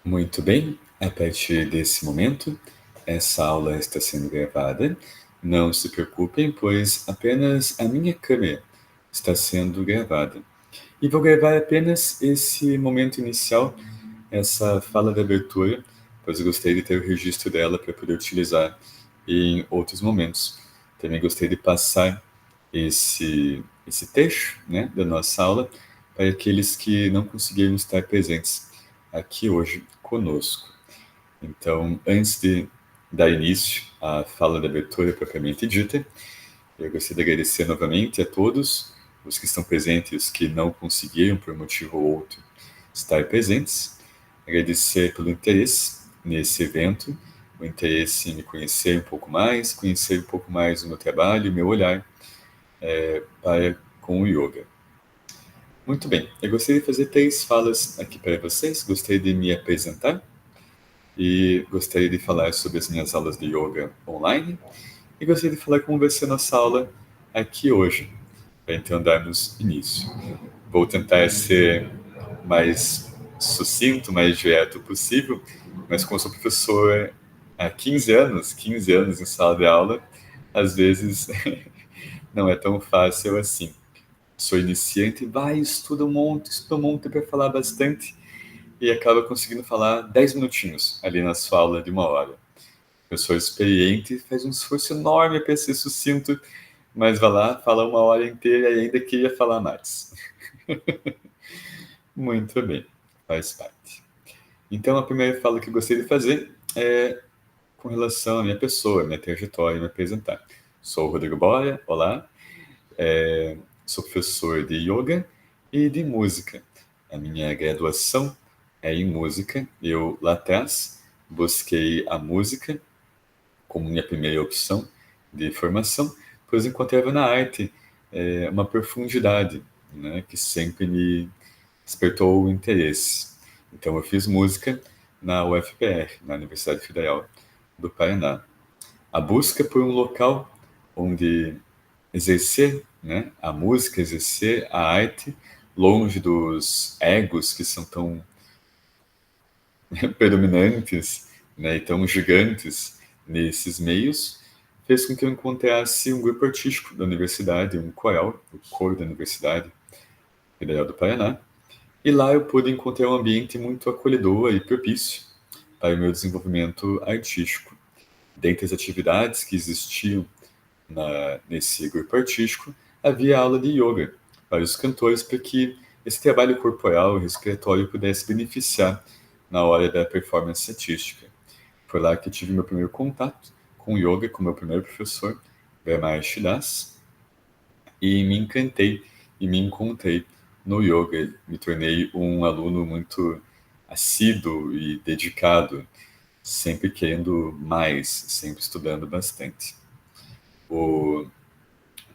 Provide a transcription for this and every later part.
Muito bem, a partir desse momento, essa aula está sendo gravada. Não se preocupem, pois apenas a minha câmera está sendo gravada. E vou gravar apenas esse momento inicial, essa fala de abertura, pois eu gostaria de ter o registro dela para poder utilizar em outros momentos. Também gostaria de passar esse trecho, né, da nossa aula para aqueles que não conseguiram estar presentes aqui hoje conosco. Então, antes de dar início à fala de abertura propriamente dita, eu gostaria de agradecer novamente a todos os que estão presentes e os que não conseguiram, por um motivo ou outro, estar presentes. Agradecer pelo interesse nesse evento, o interesse em me conhecer um pouco mais do meu trabalho, meu olhar para com o yoga. Muito bem, eu gostaria de fazer 3 falas aqui para vocês. Gostaria de me apresentar e gostaria de falar sobre as minhas aulas de yoga online e gostaria de falar como vai ser a nossa aula aqui hoje, para então darmos início. Vou tentar ser mais sucinto, mais direto possível, mas como sou professor há 15 anos em sala de aula, às vezes não é tão fácil assim. Sou iniciante, estuda um monte para falar bastante e acaba conseguindo falar 10 minutinhos ali na sua aula de 1 hora. Professor experiente faz um esforço enorme para ser sucinto, mas vai lá, fala 1 hora inteira e ainda queria falar mais. Muito bem, faz parte. Então, a primeira fala que eu gostaria de fazer é com relação à minha pessoa, minha trajetória, me apresentar. Sou o Rodrigo Boia, olá, sou professor de yoga e de música. A minha graduação é em música. Eu, lá atrás, busquei a música como minha primeira opção de formação, pois encontrava na arte uma profundidade, né, que sempre me despertou o interesse. Então, eu fiz música na UFPR, na Universidade Federal do Paraná. A busca por um local onde exercer, né, a música, exercer a arte, longe dos egos que são tão predominantes, né, e tão gigantes nesses meios, fez com que eu encontrasse um grupo artístico da universidade, um coral, o coro da Universidade Federal do Paraná, e lá eu pude encontrar um ambiente muito acolhedor e propício para o meu desenvolvimento artístico. Dentre as atividades que existiam nesse grupo artístico, havia aula de yoga para os cantores, para que esse trabalho corporal e respiratório pudesse beneficiar na hora da performance artística. Foi lá que eu tive meu primeiro contato com yoga, com meu primeiro professor, Brahmarshi Das, e me encantei e me encontrei no yoga. Me tornei um aluno muito assíduo e dedicado, sempre querendo mais, sempre estudando bastante. O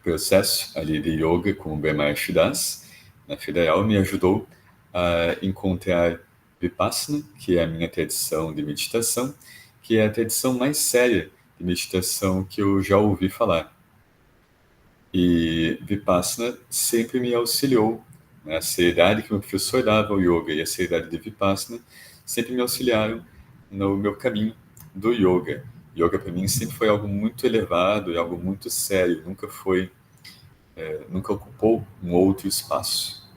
processo ali de yoga com o Brahmarshi Das, na Federal, me ajudou a encontrar Vipassana, que é a minha tradição de meditação, que é a tradição mais séria de meditação que eu já ouvi falar. E Vipassana sempre me auxiliou, né? A seriedade que meu professor dava ao yoga e a seriedade de Vipassana sempre me auxiliaram no meu caminho do yoga. Yoga para mim sempre foi algo muito elevado e algo muito sério, nunca ocupou um outro espaço.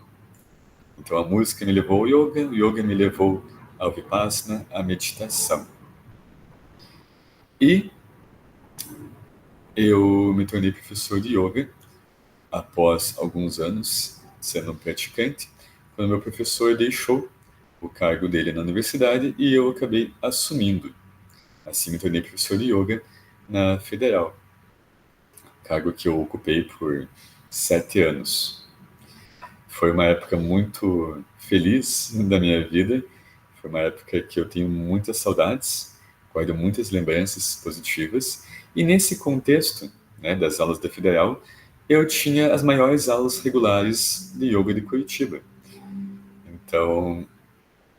Então a música me levou ao yoga, o yoga me levou ao Vipassana, à meditação. E eu me tornei professor de yoga após alguns anos sendo um praticante, quando meu professor deixou o cargo dele na universidade e eu acabei assumindo. Assim me tornei professor de yoga na Federal, cargo que eu ocupei por 7 anos. Foi uma época muito feliz da minha vida, foi uma época que eu tenho muitas saudades, guardo muitas lembranças positivas, e nesse contexto, né, das aulas da Federal, eu tinha as maiores aulas regulares de yoga de Curitiba. Então,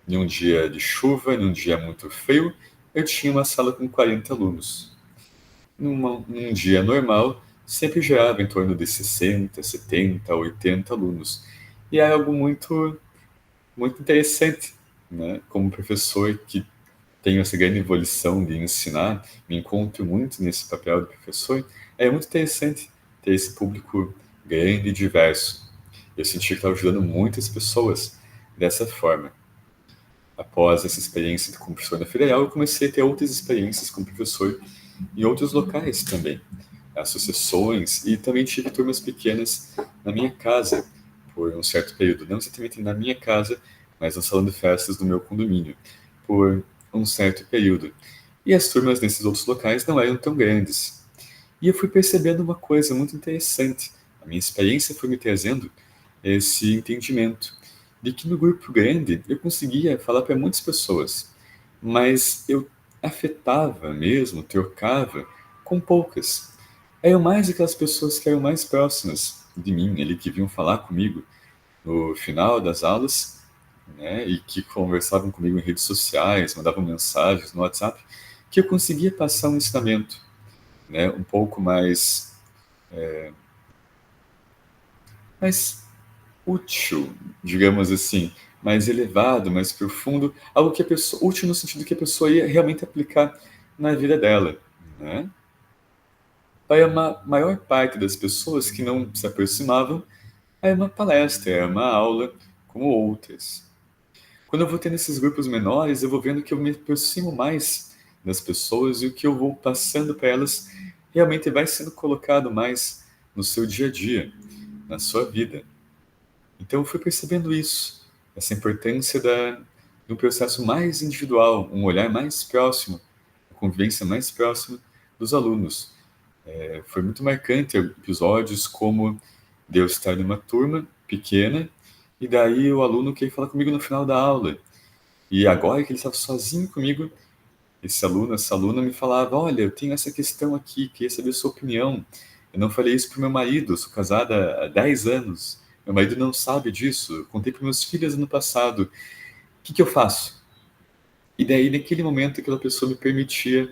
em um dia de chuva, em um dia muito frio, eu tinha uma sala com 40 alunos. Num dia normal, sempre gerava em torno de 60, 70, 80 alunos. E era algo muito, muito interessante, né, como professor que tenho essa grande evolução de ensinar, me encontro muito nesse papel de professor, é muito interessante ter esse público grande e diverso. Eu senti que estava ajudando muitas pessoas dessa forma. Após essa experiência como professor na Federal, eu comecei a ter outras experiências como professor em outros locais também, associações, e também tive turmas pequenas na minha casa por um certo período, não exatamente na minha casa, mas no salão de festas do meu condomínio, por um certo período. E as turmas nesses outros locais não eram tão grandes. E eu fui percebendo uma coisa muito interessante. A minha experiência foi me trazendo esse entendimento de que no grupo grande eu conseguia falar para muitas pessoas, mas eu afetava mesmo, trocava com poucas. Eram mais aquelas pessoas que eram mais próximas de mim, ali que vinham falar comigo no final das aulas, né, e que conversavam comigo em redes sociais, mandavam mensagens no WhatsApp, que eu conseguia passar um ensinamento, né, um pouco mais útil, digamos assim, mais elevado, mais profundo, algo que a pessoa, útil no sentido que a pessoa ia realmente aplicar na vida dela, né? Para uma maior parte das pessoas que não se aproximavam, é uma palestra, é uma aula como outras. Quando eu vou tendo esses grupos menores, eu vou vendo que eu me aproximo mais das pessoas e o que eu vou passando para elas realmente vai sendo colocado mais no seu dia a dia, na sua vida. Então eu fui percebendo isso, essa importância de um processo mais individual, um olhar mais próximo, a convivência mais próxima dos alunos. Foi muito marcante episódios como de eu estar numa turma pequena e daí o aluno queria falar comigo no final da aula. E agora que ele estava sozinho comigo, esse aluno, essa aluna me falava: Olha, eu tenho essa questão aqui, queria saber a sua opinião. Eu não falei isso para o meu marido, eu sou casada há 10 anos. Meu marido não sabe disso. Eu contei para meus filhos ano passado. O que eu faço? E daí, naquele momento, aquela pessoa me permitia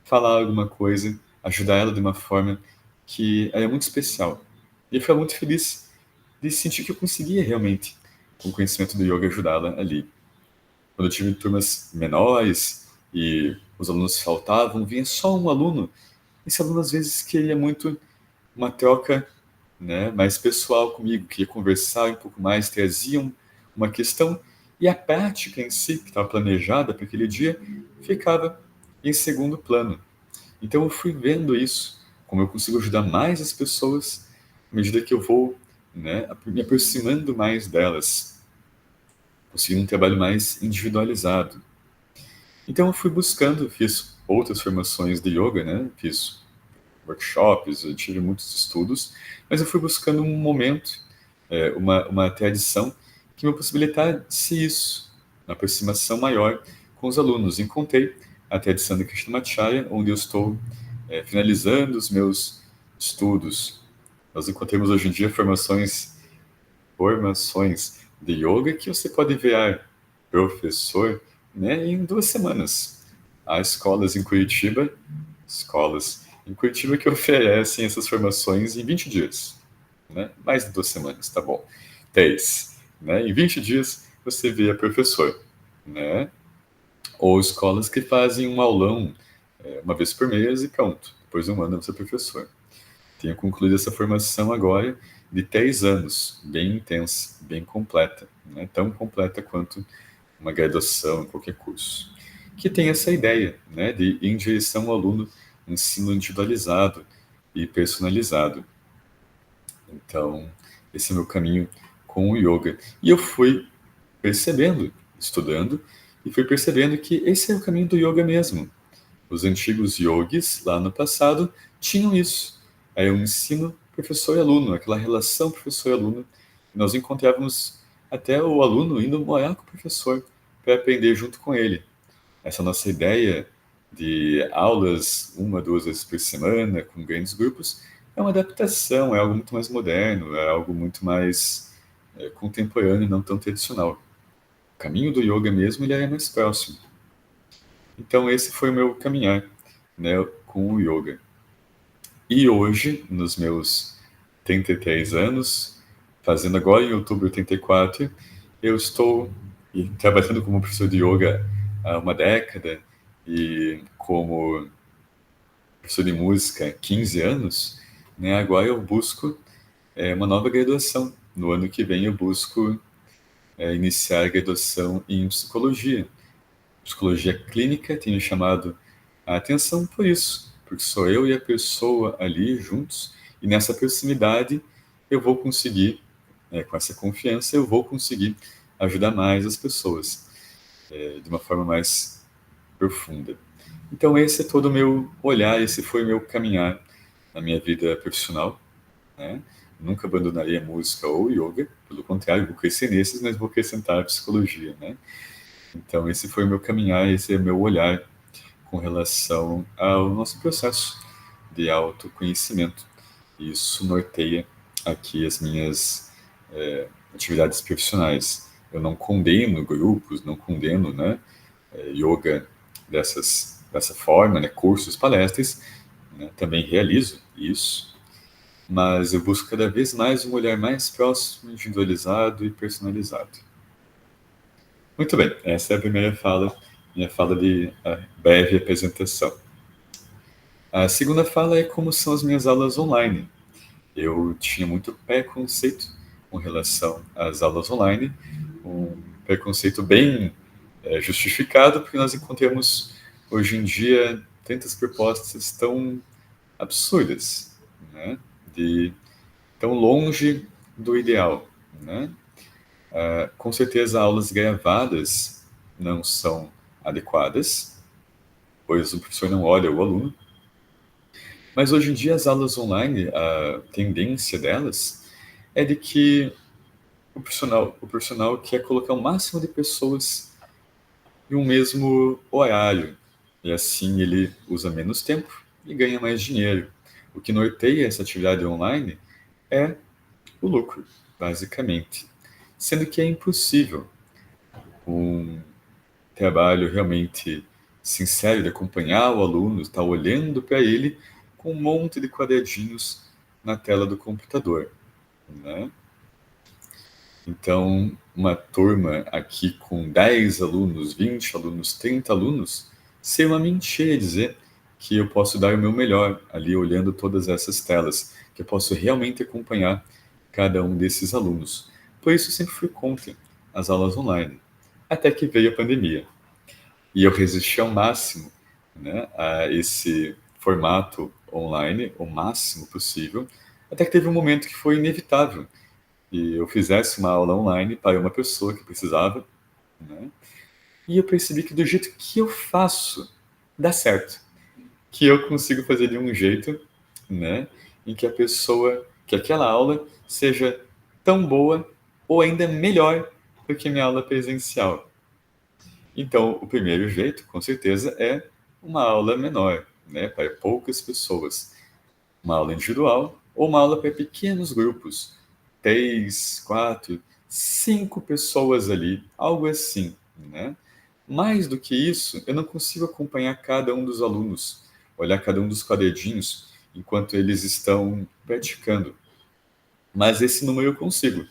falar alguma coisa, ajudar ela de uma forma que era muito especial. E eu ficava muito feliz de sentir que eu conseguia realmente, com o conhecimento do yoga, ajudá-la ali. Quando eu tive turmas menores e os alunos faltavam, vinha só um aluno. Esse aluno às vezes queria muito uma troca, né, mais pessoal comigo, queria conversar um pouco mais, traziam uma questão e a prática em si, que estava planejada para aquele dia, ficava em segundo plano. Então eu fui vendo isso, como eu consigo ajudar mais as pessoas à medida que eu vou, né, me aproximando mais delas, conseguindo um trabalho mais individualizado. Então eu fui buscando, fiz outras formações de yoga, né? Fiz workshops, eu tive muitos estudos, mas eu fui buscando um momento, uma tradição que me possibilitasse isso, uma aproximação maior com os alunos. Encontrei a tradição de Krishnamacharya, onde eu estou finalizando os meus estudos. Nós encontramos hoje em dia formações de yoga que você pode virar professor, né, em 2 semanas. Há escolas em Curitiba que oferecem essas formações em 20 dias, né? Mais de 2 semanas, tá bom. 10, né? Em 20 dias você vira professor, né? Ou escolas que fazem um aulão uma vez por mês e pronto. Depois de um ano você é professor. Tenho concluído essa formação agora de 3 anos, bem intensa, bem completa, né? Tão completa quanto uma graduação em qualquer curso, que tem essa ideia, né, de ir em direção ao aluno, um ensino individualizado e personalizado. Então, esse é o meu caminho com o yoga. E eu fui percebendo, estudando, e fui percebendo que esse é o caminho do yoga mesmo. Os antigos yogis, lá no passado, tinham isso. Era um ensino professor e aluno, aquela relação professor e aluno. Nós encontrávamos até o aluno indo morar com o professor para aprender junto com ele. Essa nossa ideia de aulas 1, 2 vezes por semana, com grandes grupos, é uma adaptação, é algo muito mais moderno, é algo muito mais contemporâneo, não tão tradicional. O caminho do yoga mesmo, ele é mais próximo. Então esse foi o meu caminhar, né, com o yoga. E hoje, nos meus 33 anos, fazendo agora em outubro 84, eu estou E trabalhando como professor de yoga há uma década e como professor de música há 15 anos, né, agora eu busco uma nova graduação. No ano que vem eu busco iniciar a graduação em psicologia. Psicologia clínica tem me chamado a atenção por isso, porque sou eu e a pessoa ali juntos, e nessa proximidade eu vou conseguir, com essa confiança, eu vou conseguir ajudar mais as pessoas, de uma forma mais profunda. Então esse é todo o meu olhar, esse foi o meu caminhar na minha vida profissional, né? Nunca abandonarei a música ou o yoga, pelo contrário, vou crescer nesses, mas vou acrescentar a psicologia, né? Então esse foi o meu caminhar, esse é o meu olhar com relação ao nosso processo de autoconhecimento. Isso norteia aqui as minhas atividades profissionais. Eu não condeno grupos, não condeno, né, yoga dessa forma, né, cursos, palestras, né, também realizo isso, mas eu busco cada vez mais um olhar mais próximo, individualizado e personalizado. Muito bem, essa é a primeira fala, minha fala de breve apresentação. A segunda fala é como são as minhas aulas online. Eu tinha muito preconceito com relação às aulas online, um preconceito bem justificado, porque nós encontramos hoje em dia tantas propostas tão absurdas, né? De tão longe do ideal, né? Com certeza, aulas gravadas não são adequadas, pois o professor não olha o aluno. Mas hoje em dia, as aulas online, a tendência delas é de que o profissional quer colocar o máximo de pessoas em um mesmo horário. E assim ele usa menos tempo e ganha mais dinheiro. O que norteia essa atividade online é o lucro, basicamente. Sendo que é impossível um trabalho realmente sincero de acompanhar o aluno, estar olhando para ele com um monte de quadradinhos na tela do computador, né? Então, uma turma aqui com 10 alunos, 20 alunos, 30 alunos, ser uma mentira dizer que eu posso dar o meu melhor ali olhando todas essas telas, que eu posso realmente acompanhar cada um desses alunos. Por isso, eu sempre fui contra as aulas online, até que veio a pandemia. E eu resisti ao máximo, né, a esse formato online, o máximo possível, até que teve um momento que foi inevitável e eu fizesse uma aula online para uma pessoa que precisava, né? E eu percebi que do jeito que eu faço, dá certo. Que eu consigo fazer de um jeito, né? Em que a pessoa, que aquela aula seja tão boa ou ainda melhor do que minha aula presencial. Então, o primeiro jeito, com certeza, é uma aula menor, né? Para poucas pessoas. Uma aula individual ou uma aula para pequenos grupos, 3, 4, 5 pessoas ali, algo assim, né? Mais do que isso, eu não consigo acompanhar cada um dos alunos, olhar cada um dos quadradinhos enquanto eles estão praticando. Mas esse número eu consigo.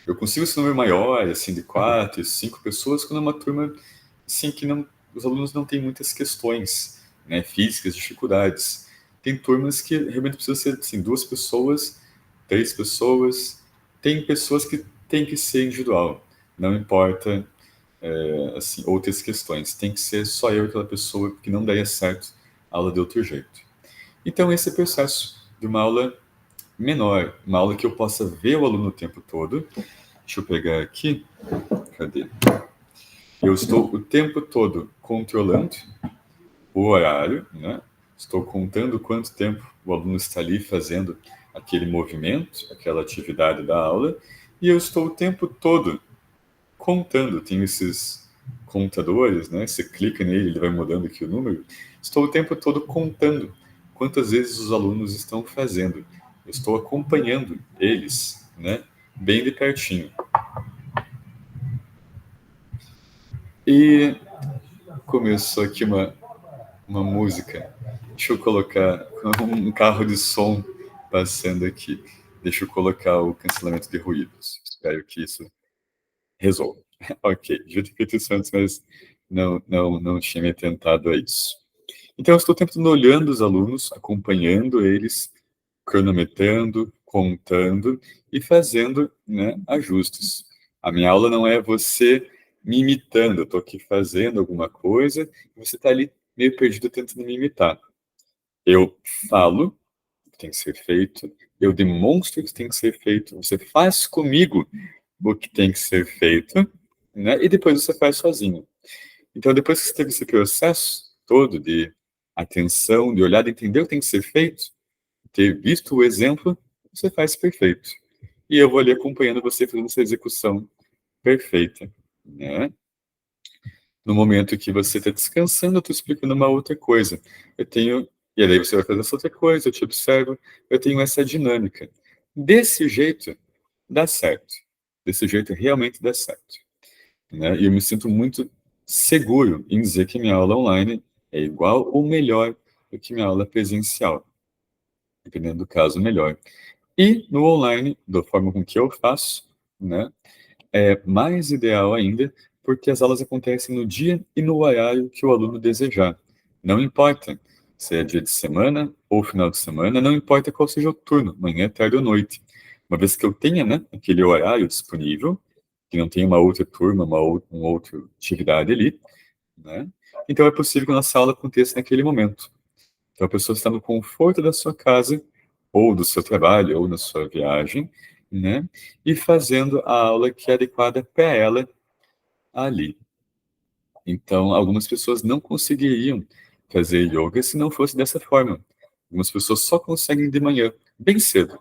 Eu consigo esse número maior, assim, de 4, 5 pessoas, quando é uma turma, assim, que não, os alunos não têm muitas questões, né, físicas, dificuldades. Tem turmas que realmente precisam ser, assim, 2 pessoas, 3 pessoas. Tem pessoas que tem que ser individual. Não importa, assim, outras questões. Tem que ser só eu e aquela pessoa, que não daria certo a aula de outro jeito. Então, esse é o processo de uma aula menor, uma aula que eu possa ver o aluno o tempo todo. Deixa eu pegar aqui. Cadê? Eu estou o tempo todo controlando o horário, né? Estou contando quanto tempo o aluno está ali fazendo aquele movimento, aquela atividade da aula, e eu estou o tempo todo contando. Tem esses contadores, né? Você clica nele, ele vai mudando aqui o número. Estou o tempo todo contando quantas vezes os alunos estão fazendo. Eu estou acompanhando eles, né? Bem de pertinho. E começou aqui uma música. Deixa eu colocar um carro de som passando aqui. Deixa eu colocar o cancelamento de ruídos. Espero que isso resolva. Ok, devia ter feito isso antes, mas não tinha me atentado a isso. Então, eu estou o tempo todo olhando os alunos, acompanhando eles, cronometrando, contando e fazendo, né, ajustes. A minha aula não é você me imitando, eu estou aqui fazendo alguma coisa e você está ali meio perdido tentando me imitar. Eu falo o que tem que ser feito, eu demonstro o que tem que ser feito, você faz comigo o que tem que ser feito, né, e depois você faz sozinho. Então, depois que você teve esse processo todo de atenção, de olhar, de entender o que tem que ser feito, ter visto o exemplo, você faz perfeito. E eu vou ali acompanhando você fazendo essa execução perfeita, né? No momento que você está descansando, eu estou explicando uma outra coisa. Eu tenho, e aí você vai fazer essa outra coisa, eu te observo, eu tenho essa dinâmica. Desse jeito, dá certo. Desse jeito, realmente dá certo, né? E eu me sinto muito seguro em dizer que minha aula online é igual ou melhor do que minha aula presencial, dependendo do caso, melhor. E no online, da forma com que eu faço, né, é mais ideal ainda, porque as aulas acontecem no dia e no horário que o aluno desejar. Não importa se é dia de semana ou final de semana, não importa qual seja o turno, manhã, tarde ou noite. Uma vez que eu tenha, né, aquele horário disponível, que não tem uma outra turma, uma outra atividade ali, né, então é possível que a nossa aula aconteça naquele momento. Então a pessoa está no conforto da sua casa, ou do seu trabalho, ou na sua viagem, né? E fazendo a aula que é adequada para ela ali. Então, algumas pessoas não conseguiriam fazer yoga se não fosse dessa forma. Algumas pessoas só conseguem de manhã, bem cedo.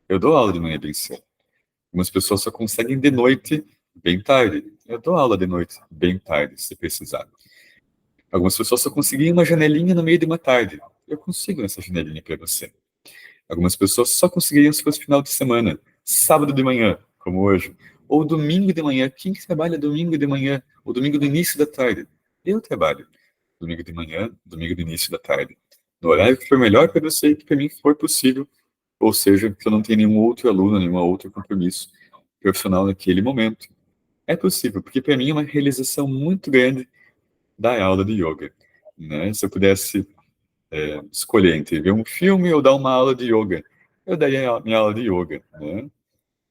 Eu dou aula de manhã bem cedo. Algumas pessoas só conseguem de noite, bem tarde. Eu dou aula de noite, bem tarde, se precisar. Algumas pessoas só conseguem uma janelinha no meio de uma tarde. Eu consigo essa janelinha para você. Algumas pessoas só conseguiriam se fosse final de semana, sábado de manhã, como hoje, ou domingo de manhã. Quem que trabalha domingo de manhã, ou domingo do início da tarde? Eu trabalho domingo de manhã, domingo do início da tarde. No horário que for melhor para você e que para mim for possível, ou seja, que eu não tenha nenhum outro aluno, nenhum outro compromisso profissional naquele momento. É possível, porque para mim é uma realização muito grande da aula de yoga, né? Se eu pudesse escolher entre ver um filme ou dar uma aula de yoga, eu daria a minha aula de yoga, né?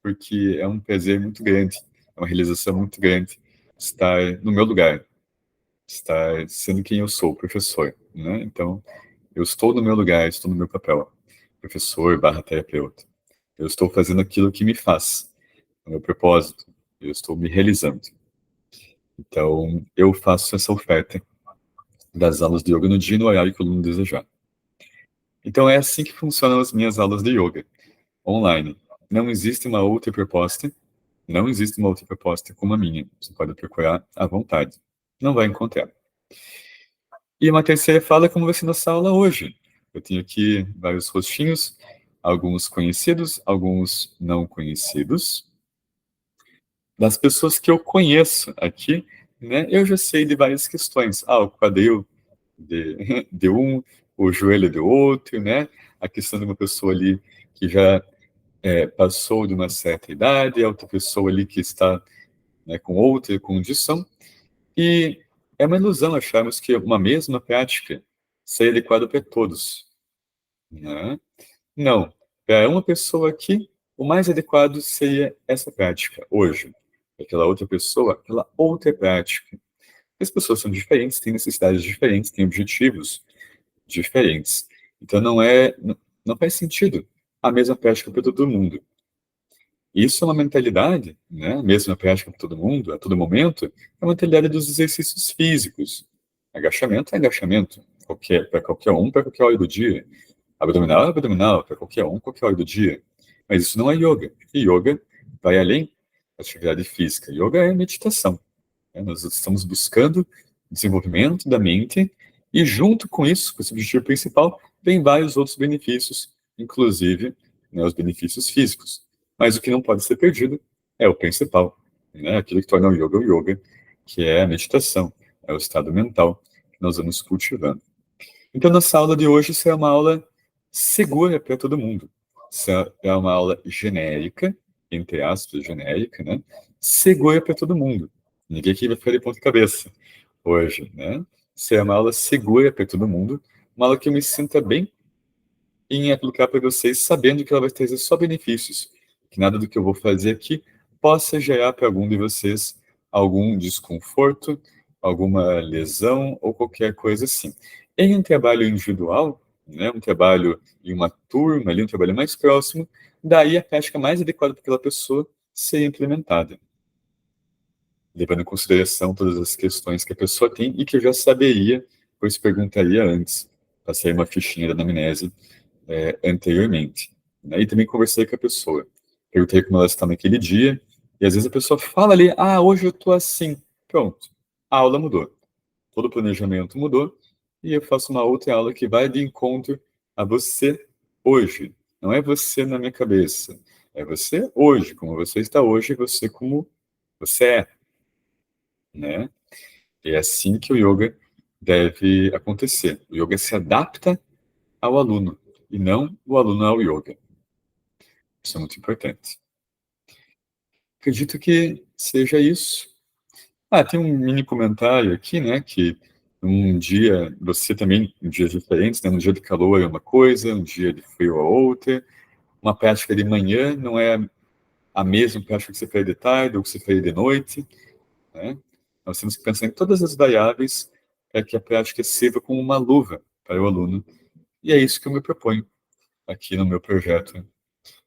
Porque é um prazer muito grande, é uma realização muito grande estar no meu lugar, estar sendo quem eu sou, professor, né? Então, eu estou no meu lugar, estou no meu papel, professor barra terapeuta. Eu estou fazendo aquilo que me faz, o meu propósito, eu estou me realizando. Então, eu faço essa oferta das aulas de yoga no dia e no horário que o aluno desejar. Então, é assim que funcionam as minhas aulas de yoga, online. Não existe uma outra proposta, não existe uma outra proposta como a minha. Você pode procurar à vontade. Não vai encontrar. E uma terceira fala é como vai ser nossa aula hoje. Eu tenho aqui vários rostinhos, alguns conhecidos, alguns não conhecidos. Das pessoas que eu conheço aqui, né, eu já sei de várias questões. Ah, o quadril de um, o joelho de outro, né? A questão de uma pessoa ali que já passou de uma certa idade, a outra pessoa ali que está, né, com outra condição. E é uma ilusão acharmos que uma mesma prática seria adequada para todos, né? Não. Para uma pessoa aqui, o mais adequado seria essa prática, hoje. Para aquela outra pessoa, aquela outra prática. As pessoas são diferentes, têm necessidades diferentes, têm objetivos diferentes. Então não faz sentido a mesma prática para todo mundo. Isso é uma mentalidade, né? A mesma prática para todo mundo, a todo momento, é uma mentalidade dos exercícios físicos. Agachamento é agachamento, para qualquer um, para qualquer hora do dia. Abdominal é abdominal, para qualquer um, qualquer hora do dia. Mas isso não é yoga. E yoga vai além da atividade física. Yoga é meditação, né? Nós estamos buscando desenvolvimento da mente e, junto com isso, com esse objetivo principal, vem vários outros benefícios, inclusive, né, os benefícios físicos. Mas o que não pode ser perdido é o principal, né? Aquilo que torna o yoga, que é a meditação, é o estado mental que nós vamos cultivando. Então, nossa aula de hoje será uma aula segura para todo mundo. É uma aula genérica, entre aspas, genérica, né? Segura para todo mundo. Ninguém aqui vai ficar de ponta cabeça hoje, né? Ser uma aula segura para todo mundo, uma aula que eu me sinta bem em aplicar para vocês, sabendo que ela vai trazer só benefícios, que nada do que eu vou fazer aqui possa gerar para algum de vocês algum desconforto, alguma lesão ou qualquer coisa assim. Em um trabalho individual, né, um trabalho em uma turma, ali, um trabalho mais próximo, daí a prática mais adequada para aquela pessoa ser implementada, levando em consideração todas as questões que a pessoa tem e que eu já saberia, pois perguntaria antes, passei uma fichinha da anamnese anteriormente. Né? E também conversei com a pessoa. Perguntei como ela está naquele dia, e às vezes a pessoa fala ali, hoje eu estou assim. Pronto, a aula mudou. Todo o planejamento mudou, e eu faço uma outra aula que vai de encontro a você hoje. Não é você na minha cabeça, é você hoje, como você está hoje, e você como você é, né? É assim que o yoga deve acontecer. O yoga se adapta ao aluno, e não o aluno ao yoga. Isso é muito importante. Acredito que seja isso. Tem um mini comentário aqui, né, que um dia, você também, em dias diferentes, né, um dia de calor é uma coisa, um dia de frio é outra, uma prática de manhã não é a mesma prática que você fez de tarde ou que você fez de noite, né? Nós temos que pensar em todas as variáveis para que a prática sirva como uma luva para o aluno. E é isso que eu me proponho aqui no meu projeto,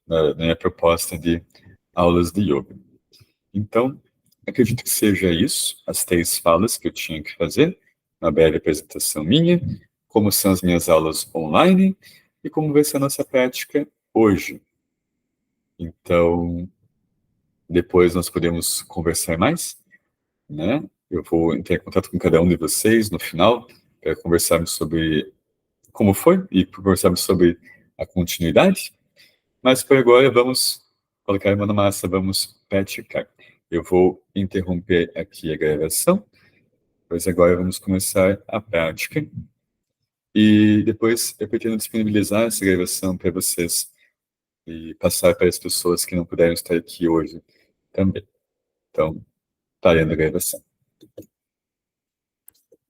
na minha proposta de aulas de yoga. Então, acredito que seja isso, as 3 falas que eu tinha que fazer, uma breve apresentação minha, como são as minhas aulas online e como vai ser a nossa prática hoje. Então, depois nós podemos conversar mais, né? Eu vou entrar em contato com cada um de vocês no final para conversarmos sobre como foi e conversarmos sobre a continuidade. Mas por agora vamos colocar a mão na massa, vamos praticar. Eu vou interromper aqui a gravação, pois agora vamos começar a prática. E depois eu pretendo disponibilizar essa gravação para vocês e passar para as pessoas que não puderam estar aqui hoje também. Então, parando a gravação.